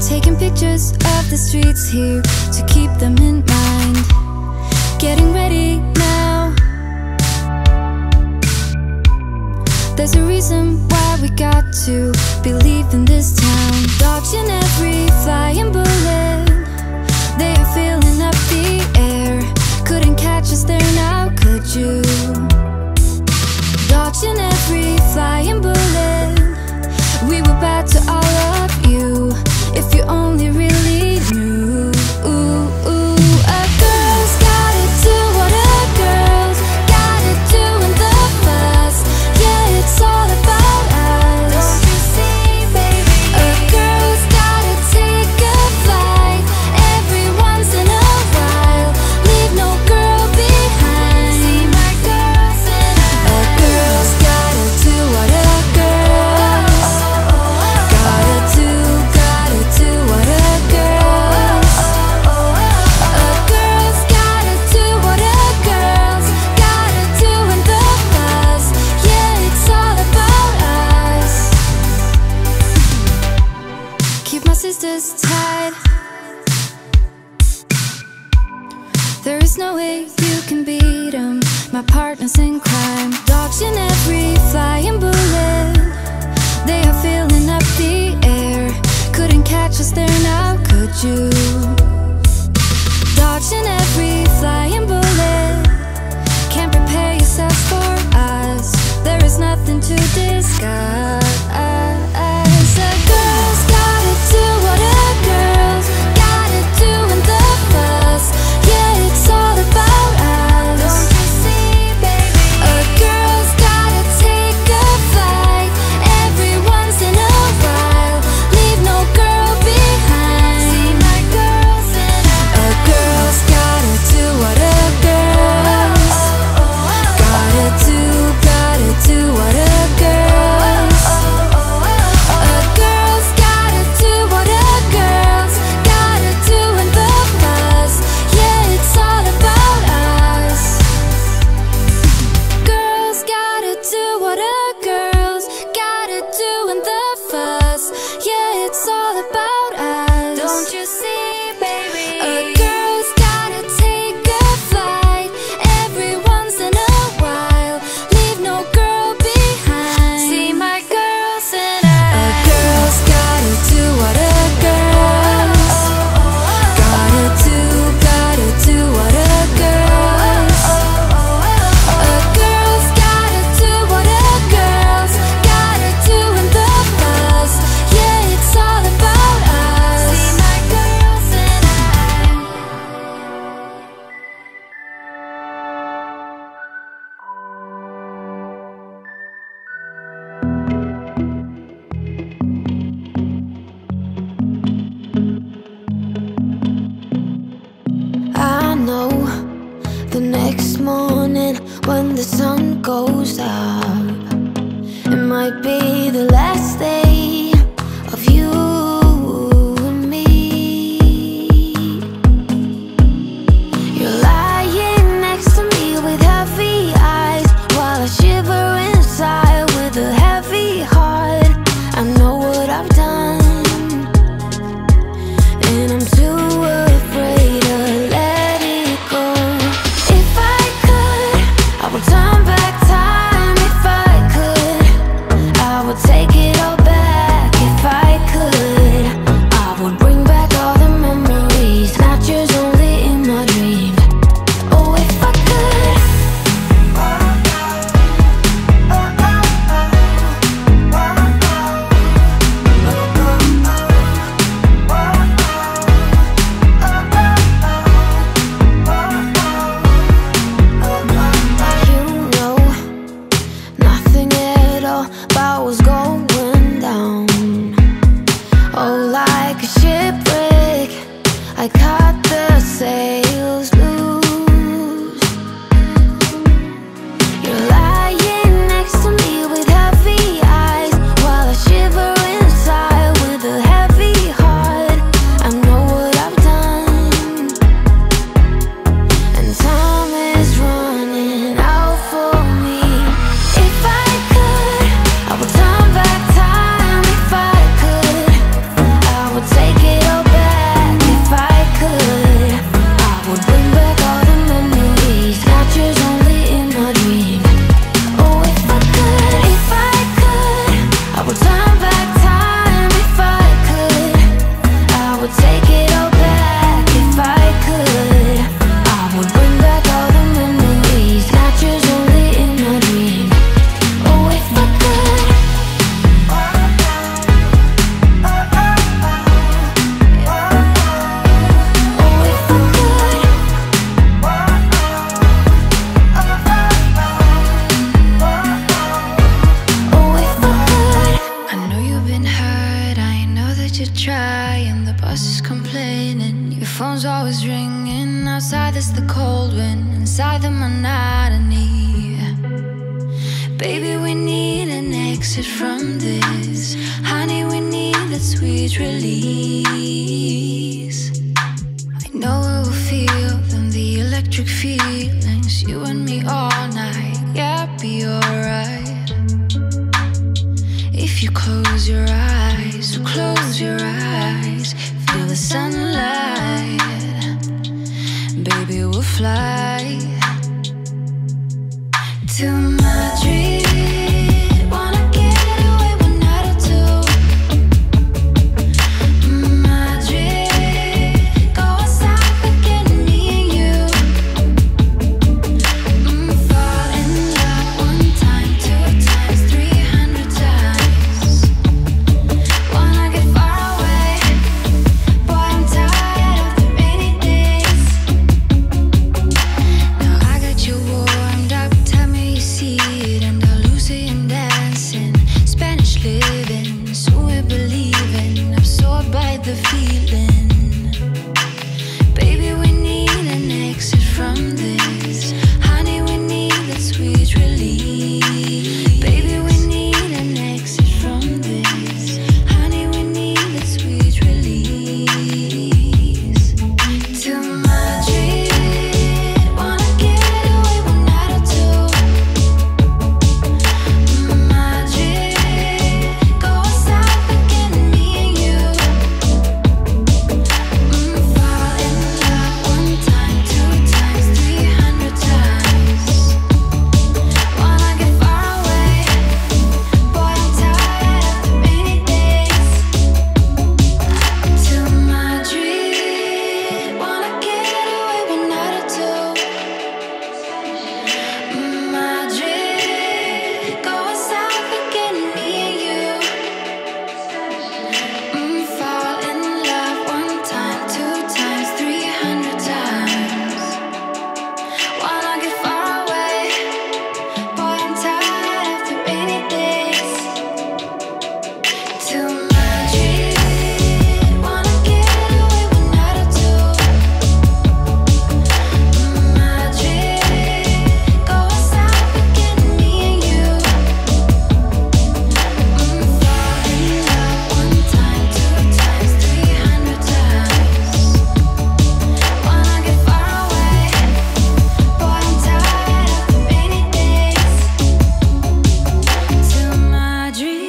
Taking pictures of the streets here to keep them in mind. Getting ready now. There's a reason why we got to believe in this town. Dodging every flying bullet, they are filling up the air. Couldn't catch us there now, could you? Dodging every flying bullet, we were bad to all of you. If you only really knew. A girl's gotta do what a girl's gotta do in the fuss. Yeah, it's all about us. Don't you see, baby? A girl's gotta take a flight every once in a while. Leave no girl behind. See my girls and I. A girl's gotta do what a girl's gotta do what a girl's. A girl's gotta do what a girl's gotta do in the fuss. Yeah, it's all about us. Keep my sisters tied. There is no way you can beat 'em. My partners in crime, dodging every flying bullet. They are filling up the air. Couldn't catch us there now, could you? Dodging every flying bullet. Can't prepare yourself for us. There is nothing to discuss. A girl's gotta do what a girl's gotta do in the fuss. Yeah, it's all about us. Don't you see, baby? A girl's gotta take a flight every once in a while. Leave no girl behind. See my girls and I. A girl's gotta do what a girl's gotta do what a girl's. A girl's gotta do what a girl's gotta do in the fuss. Yeah, it's all about us. Girls gotta do what a girl's gotta do in the fuss. Yeah, it's all about us. Don't you see, baby? A girl's gotta take a flight every once in a while. Leave no girl behind. See my girls and I. A girl's gotta do what a girl's gotta do what a girl's. A girl's gotta do what a girl's gotta do in the fuss. Yeah, it's all about us. See my girls and I. I know the next morning when the sun goes up, it might be the last day of you and me. You're lying next to me with heavy eyes while I shiver inside with a heavy heart. I know what I've done, and I'm too afraid to let it go. If I could, I would turn back time. If I could, I would take high and the bus is complaining. Your phone's always ringing. Outside there's the cold wind, inside the monotony. Baby, we need an exit from this. Honey, we need that sweet release. I know we will feel them, the electric feelings. You and me all night, yeah, be alright. If you close your eyes, so close your eyes. Feel the sunlight. Baby, we'll fly to Madrid. Wanna get away one night or two. Madrid, go outside, forgetting me and you. Fall in love one time, 2 times, 300 times. Wanna get far away, boy, I'm tired of the rainy days. Now I got you warmed up, tell me you see it, and I'll lose it in dancing. Spanish living, so we're believing, absorbed by the feeling. Baby, we need an exit from this. Honey, we need that sweet release. Baby, we need an exit from this. Honey, we need that sweet release. To Madrid, wanna get away one night or two. Madrid, go outside, forgetting me and you. Fall in love one time, 2 times, 300 times. Wanna get far away, boy, I'm tired of the rainy days. To Madrid, wanna get away one night or two. Madrid, go outside, forgetting me and you. Fall in love one time, 2 times, 300 times. Wanna get far away, boy, I'm tired of the rainy days. To Madrid, wanna get away one night or two. Madrid, go outside, forgetting me and you. Fall in love one time, 2 times, 300 times. Wanna get far away, boy, I'm tired of the rainy days. To Madrid.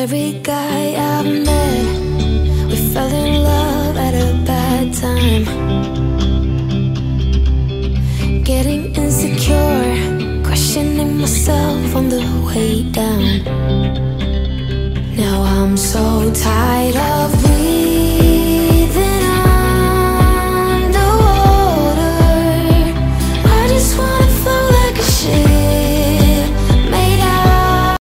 Every guy I've met, we fell in love at a bad time. Getting insecure, questioning myself on the way down. Now I'm so tired of